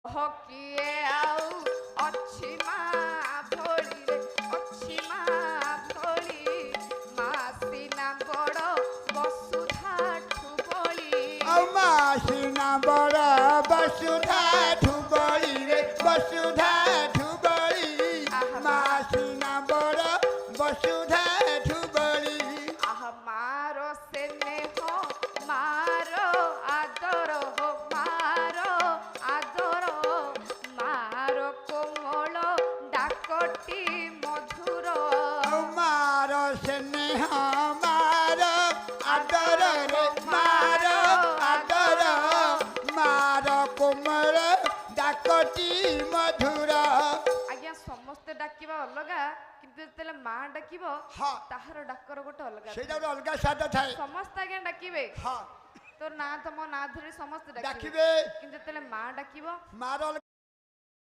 କିଏ ଆଉ ଅଛି ମା ଭଳିରେ ଅଛି ମା ଭଳି ମା ସିନା ବଡ଼ ବସୁଧାଠୁ ବଳି মা সিনা বড় বসুধা ঠুবড়ি রে বসুধা ঠুবড়ি মা সিনা বড় বসুধা ঠুবড়ি আহ মার স্নেহ মার আদর মার আদর মার কোমল ডাকটি মধুর মার স্নেহ মার আদর রে মার আদর মার কোমল ডাকটি মধুর আজ্ঞা সমস্তে ডাকিবা অলগা কিন্তু যেତେବେଳେ মা ডাকিব হ্যাঁ তাহার ডাকর গোটে অলগা সেটা ଗୋଟେ ଅଲଗା ସ୍ୱାଦ ଥାଏ ସମସ୍ତେ ଆଜ୍ଞା ଡାକିବେ ହଁ তোর না তো ମୋ না ধরে ସମସ୍ତେ ডাকিবে ଡାକିବେ কিন্তু ଯେତେବେଳେ ମା ଡାକିବ ମାର